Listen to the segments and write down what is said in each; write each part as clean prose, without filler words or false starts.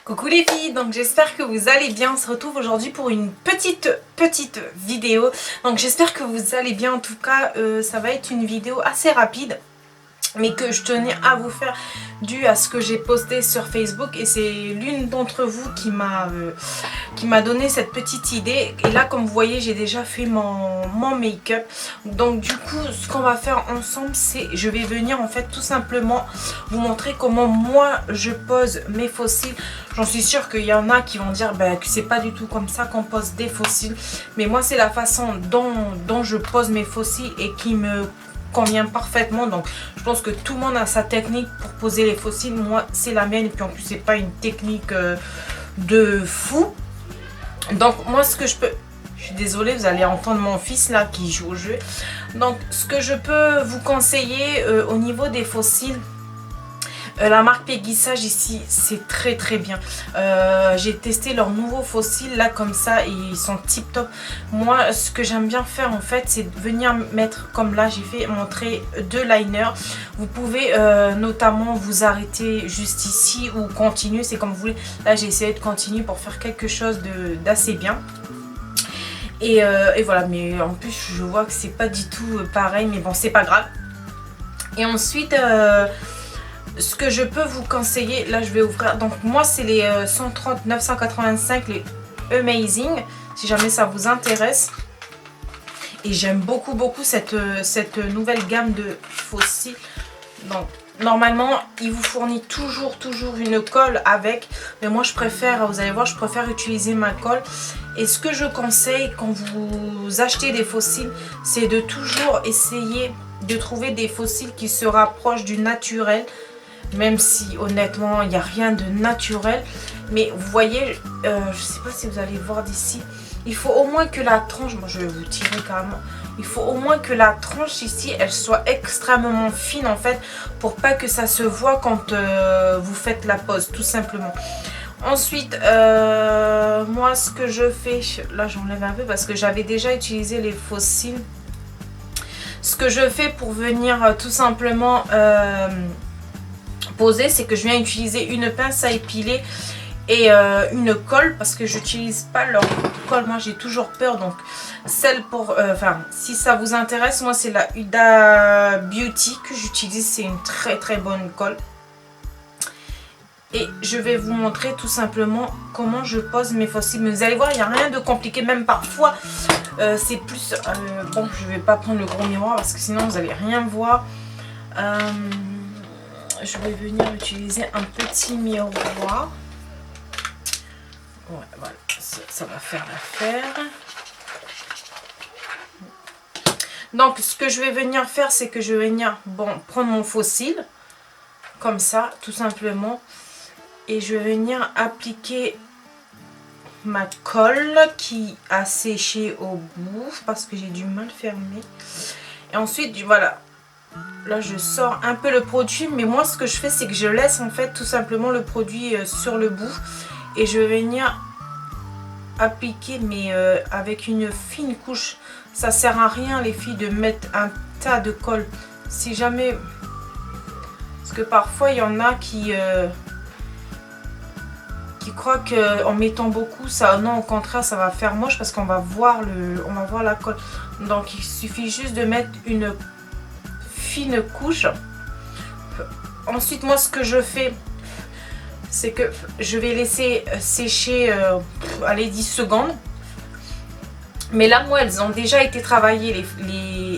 Coucou les filles, donc j'espère que vous allez bien. On se retrouve aujourd'hui pour une petite vidéo. Donc j'espère que vous allez bien. En tout cas, ça va être une vidéo assez rapide, mais que je tenais à vous faire dû à ce que j'ai posté sur Facebook. Et c'est l'une d'entre vous qui m'a donné cette petite idée. Et là, comme vous voyez, j'ai déjà fait mon make-up. Donc du coup, ce qu'on va faire ensemble, c'est je vais venir en fait tout simplement vous montrer comment moi je pose mes faux cils. J'en suis sûre qu'il y en a qui vont dire que c'est pas du tout comme ça qu'on pose des faux cils. Mais moi, c'est la façon dont je pose mes faux cils et qui me convient parfaitement. Donc je pense que tout le monde a sa technique pour poser les faux cils. Moi c'est la mienne, et puis en plus c'est pas une technique de fou. Donc moi ce que je peux, je suis désolée, vous allez entendre mon fils là qui joue au jeu. Donc ce que je peux vous conseiller au niveau des faux cils, la marque Peggy Sage ici, c'est très bien. J'ai testé leurs nouveaux faux cils là comme ça et ils sont tip top. Moi ce que j'aime bien faire en fait, c'est venir mettre comme là j'ai fait montrer deux liners. Vous pouvez notamment vous arrêter juste ici ou continuer, c'est comme vous voulez. Là j'ai essayé de continuer pour faire quelque chose d'assez bien. Et voilà, mais en plus je vois que c'est pas du tout pareil, mais bon c'est pas grave. Et ensuite ce que je peux vous conseiller, là je vais ouvrir, donc moi c'est les 139,185, les Amazing, si jamais ça vous intéresse. Et j'aime beaucoup cette nouvelle gamme de faux cils. Donc normalement il vous fournit toujours une colle avec, mais moi je préfère, vous allez voir, je préfère utiliser ma colle. Et ce que je conseille quand vous achetez des faux cils, c'est de toujours essayer de trouver des faux cils qui se rapprochent du naturel. Même si honnêtement il n'y a rien de naturel, mais vous voyez, je sais pas si vous allez voir d'ici, il faut au moins que la tranche, moi je vais vous tirer carrément, il faut au moins que la tranche ici elle soit extrêmement fine en fait, pour pas que ça se voit quand vous faites la pose, tout simplement. Ensuite moi ce que je fais, là j'enlève un peu parce que j'avais déjà utilisé les faux cils. Ce que je fais pour venir tout simplement poser, c'est que je viens utiliser une pince à épiler et une colle, parce que j'utilise pas leur colle, moi j'ai toujours peur. Donc celle pour enfin si ça vous intéresse, moi c'est la Huda Beauty que j'utilise, c'est une très bonne colle. Et je vais vous montrer tout simplement comment je pose mes faux cils. Mais vous allez voir, il n'y a rien de compliqué, même parfois c'est plus bon, je vais pas prendre le gros miroir parce que sinon vous allez rien voir. Je vais venir utiliser un petit miroir. Ouais, voilà, ça va faire l'affaire. Donc, ce que je vais venir faire, c'est que je vais venir prendre mon faux cil, comme ça, tout simplement. Et je vais venir appliquer ma colle qui a séché au bout, parce que j'ai du mal fermer. Et ensuite, voilà. Là je sors un peu le produit, mais moi ce que je fais c'est que je laisse en fait tout simplement le produit sur le bout. Et je vais venir appliquer, mais avec une fine couche. Ça sert à rien les filles de mettre un tas de colle. Si jamais, parce que parfois il y en a qui croient qu'en mettant beaucoup, ça, non, au contraire ça va faire moche, parce qu'on va voir la colle. Donc il suffit juste de mettre une fine couche. Ensuite moi ce que je fais, c'est que je vais laisser sécher allez 10 secondes. Mais là moi elles ont déjà été travaillées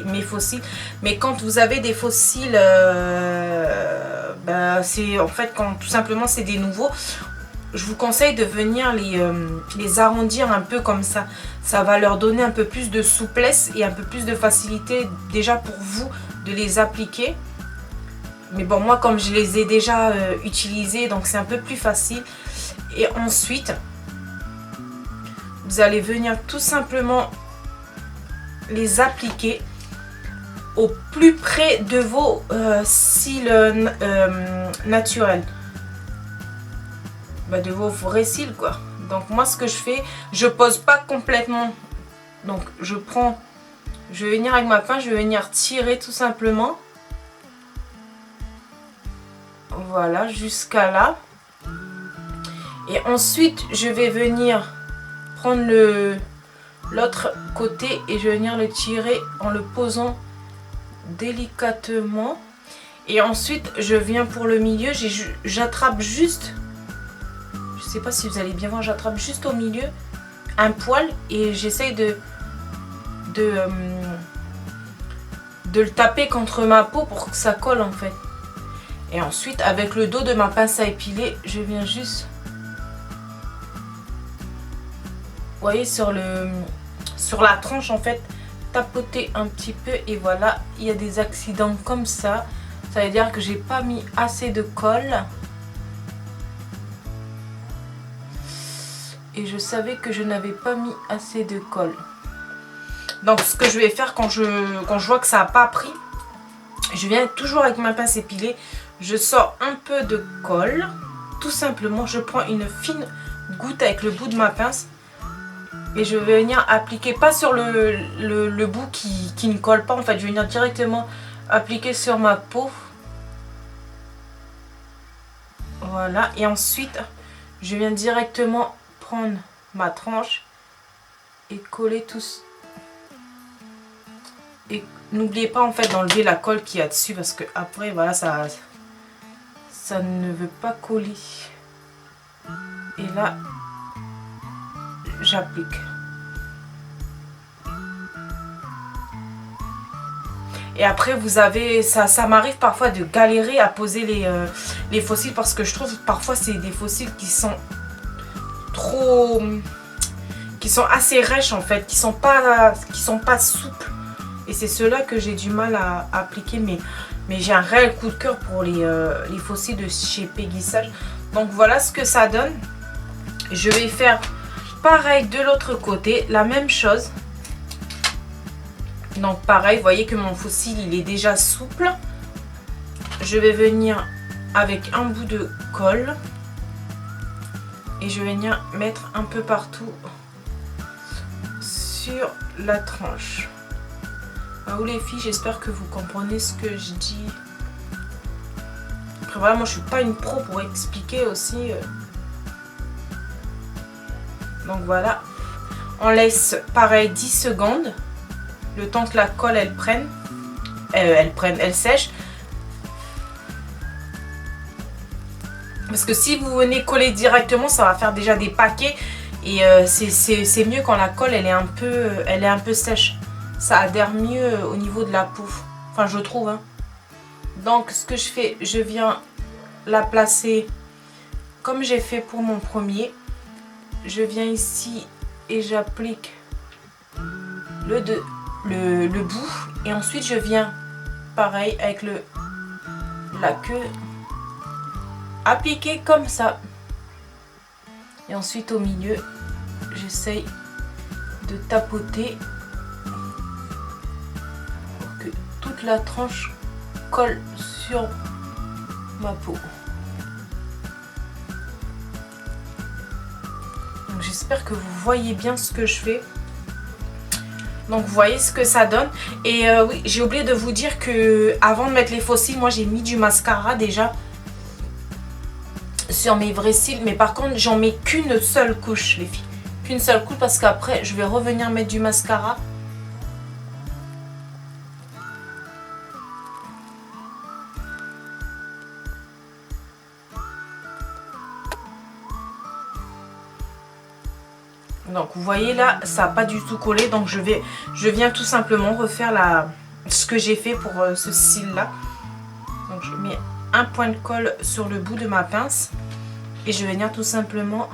mes faux cils. Mais quand vous avez des faux cils c'est en fait quand tout simplement c'est des nouveaux, je vous conseille de venir les arrondir un peu comme ça. Ça va leur donner un peu plus de souplesse et un peu plus de facilité déjà pour vous de les appliquer. Mais bon, moi comme je les ai déjà utilisés, donc c'est un peu plus facile. Et ensuite, vous allez venir tout simplement les appliquer au plus près de vos cils naturels. De vos vrais cils quoi. Donc moi ce que je fais, je pose pas complètement. Donc je vais venir avec ma pince, je vais venir tirer tout simplement. Voilà, jusqu'à là. Et ensuite, je vais venir prendre l'autre côté et je vais venir le tirer en le posant délicatement. Et ensuite, je viens pour le milieu, j'attrape juste, je sais pas si vous allez bien voir, j'attrape juste au milieu un poil et j'essaye de le taper contre ma peau pour que ça colle en fait. Et ensuite, avec le dos de ma pince à épiler, je viens juste, vous voyez, sur la tranche en fait, tapoter un petit peu et voilà, il y a des accidents comme ça. Ça veut dire que j'ai pas mis assez de colle. Et je savais que je n'avais pas mis assez de colle. Donc ce que je vais faire quand je vois que ça n'a pas pris, je viens toujours avec ma pince épilée, je sors un peu de colle. Tout simplement, je prends une fine goutte avec le bout de ma pince. Et je vais venir appliquer, pas sur le bout qui ne colle pas en fait, je vais venir directement appliquer sur ma peau. Voilà, et ensuite je viens directement prendre ma tranche et coller tous. Et n'oubliez pas en fait d'enlever la colle qu'il y a dessus parce que après voilà, ça ne veut pas coller. Et là j'applique. Et après vous avez, ça m'arrive parfois de galérer à poser les fossiles parce que je trouve parfois c'est des fossiles qui sont assez rêches en fait, qui sont pas souples. Et c'est ceux-là que j'ai du mal à appliquer, mais j'ai un réel coup de cœur pour les fossiles de chez Peggy Sage. Donc voilà ce que ça donne. Je vais faire pareil de l'autre côté, la même chose. Donc pareil, vous voyez que mon fossile il est déjà souple. Je vais venir avec un bout de colle et je vais venir mettre un peu partout sur la tranche. Alors les filles, j'espère que vous comprenez ce que je dis. Après voilà, moi je suis pas une pro pour expliquer aussi. Donc voilà, on laisse pareil 10 secondes. Le temps que la colle elle sèche. Parce que si vous venez coller directement, ça va faire déjà des paquets. Et c'est mieux quand la colle elle est un peu sèche. Ça adhère mieux au niveau de la peau. Enfin je trouve. Hein. Donc ce que je fais, je viens la placer comme j'ai fait pour mon premier. Je viens ici et j'applique le bout et ensuite je viens pareil avec la queue appliquer comme ça et ensuite au milieu j'essaye de tapoter pour que toute la tranche colle sur ma peau. Donc j'espère que vous voyez bien ce que je fais. Donc vous voyez ce que ça donne. Et oui, j'ai oublié de vous dire que avant de mettre les faux cils, moi j'ai mis du mascara déjà sur mes vrais cils. Mais par contre j'en mets qu'une seule couche les filles. Qu'une seule couche parce qu'après je vais revenir mettre du mascara. Donc vous voyez là, ça n'a pas du tout collé. Donc je viens tout simplement refaire ce que j'ai fait pour ce cil là. Donc je mets un point de colle sur le bout de ma pince. Et je vais venir tout simplement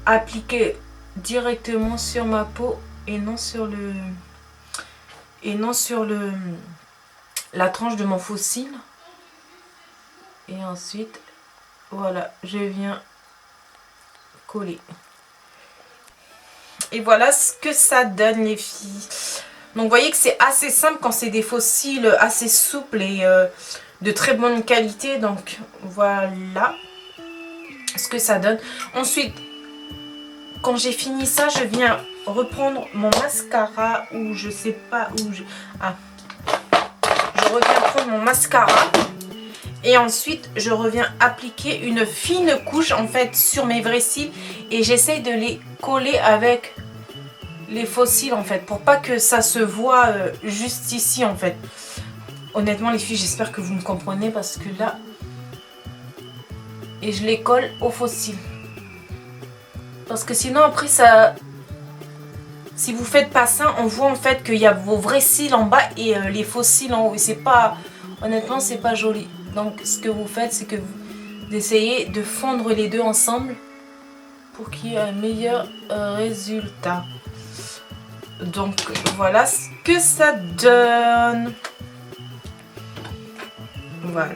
appliquer directement sur ma peau et non sur la tranche de mon faux cil. Et ensuite, voilà, je viens coller. Et voilà ce que ça donne les filles. Donc vous voyez que c'est assez simple quand c'est des faux cils assez souples et de très bonne qualité. Donc voilà ce que ça donne. Ensuite, quand j'ai fini ça, je viens reprendre mon mascara ou je sais pas où je... Ah. Je reviens prendre mon mascara Et ensuite, je reviens appliquer une fine couche en fait sur mes vrais cils. Et j'essaye de les coller avec les faux cils en fait. Pour pas que ça se voit juste ici en fait. Honnêtement les filles, j'espère que vous me comprenez parce que là... Et je les colle aux faux cils. Parce que sinon après ça... Si vous faites pas ça, on voit en fait qu'il y a vos vrais cils en bas et les faux cils en haut. Et c'est pas... Honnêtement, c'est pas joli. Donc ce que vous faites, c'est que vous essayez de fondre les deux ensemble pour qu'il y ait un meilleur résultat. Donc voilà ce que ça donne. Voilà.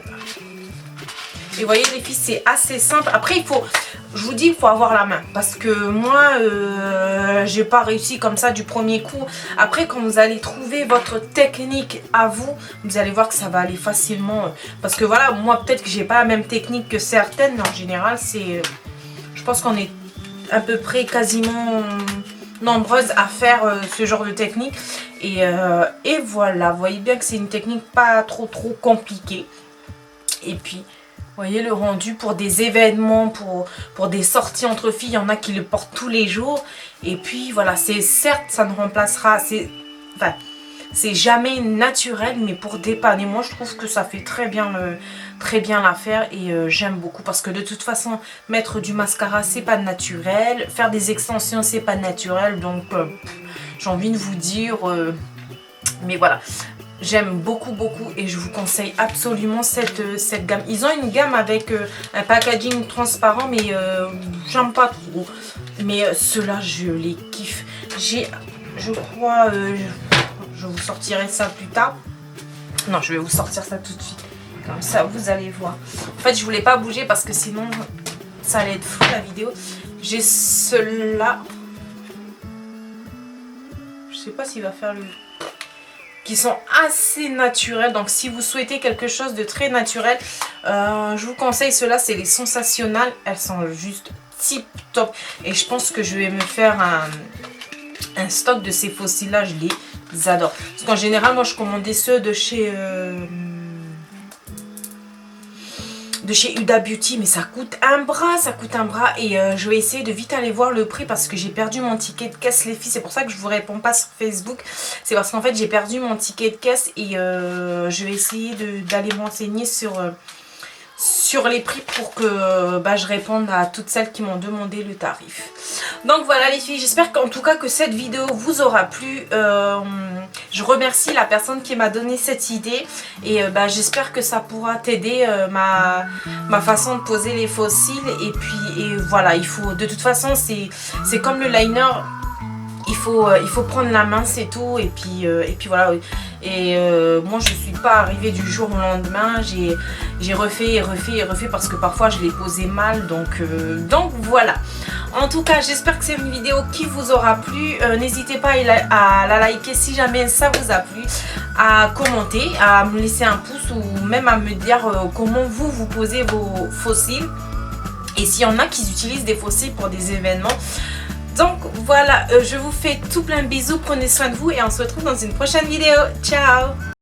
Et vous voyez les filles, c'est assez simple. Après, il faut, je vous dis, il faut avoir la main. Parce que moi, j'ai pas réussi comme ça du premier coup. Après, quand vous allez trouver votre technique à vous, vous allez voir que ça va aller facilement. Parce que voilà, moi, peut-être que j'ai pas la même technique que certaines. Mais en général, c'est... je pense qu'on est à peu près quasiment nombreuses à faire ce genre de technique. Et voilà, vous voyez bien que c'est une technique pas trop compliquée. Et puis... vous voyez le rendu pour des événements, pour des sorties entre filles, il y en a qui le portent tous les jours. Et puis voilà, c'est certes, ça ne remplacera, c'est jamais naturel, mais pour dépanner, moi je trouve que ça fait très bien l'affaire et j'aime beaucoup. Parce que de toute façon, mettre du mascara, c'est pas naturel. Faire des extensions, c'est pas naturel. Donc j'ai envie de vous dire, mais voilà. J'aime beaucoup et je vous conseille absolument cette gamme. Ils ont une gamme avec un packaging transparent mais j'aime pas trop. Mais ceux-là je les kiffe. Je crois, je vous sortirai ça plus tard. Non, je vais vous sortir ça tout de suite. Comme ça vous allez voir. En fait je voulais pas bouger parce que sinon ça allait être flou la vidéo. J'ai ceux-là. Je sais pas s'il va faire le... qui sont assez naturels. Donc si vous souhaitez quelque chose de très naturel, je vous conseille ceux-là, c'est les Sensationnels. Elles sont juste tip top et je pense que je vais me faire un stock de ces faux cils là. Je les adore parce qu'en général moi je commandais ceux de chez Huda Beauty, mais ça coûte un bras, et je vais essayer de vite aller voir le prix parce que j'ai perdu mon ticket de caisse les filles. C'est pour ça que je vous réponds pas sur Facebook, c'est parce qu'en fait j'ai perdu mon ticket de caisse et je vais essayer d'aller m'enseigner sur les prix pour que je réponde à toutes celles qui m'ont demandé le tarif. Donc voilà les filles, j'espère qu'en tout cas que cette vidéo vous aura plu. Je remercie la personne qui m'a donné cette idée et j'espère que ça pourra t'aider ma façon de poser les faux cils. Et puis voilà, il faut, de toute façon c'est comme le liner. Il faut prendre la main, c'est tout. Et puis voilà. Et moi je suis pas arrivée du jour au lendemain. J'ai refait parce que parfois je l'ai posé mal. Donc voilà. En tout cas j'espère que c'est une vidéo qui vous aura plu. N'hésitez pas à la liker si jamais ça vous a plu. À commenter, à me laisser un pouce ou même à me dire comment vous posez vos faux cils. Et s'il y en a qui utilisent des faux cils pour des événements. Donc voilà, je vous fais tout plein de bisous, prenez soin de vous et on se retrouve dans une prochaine vidéo. Ciao!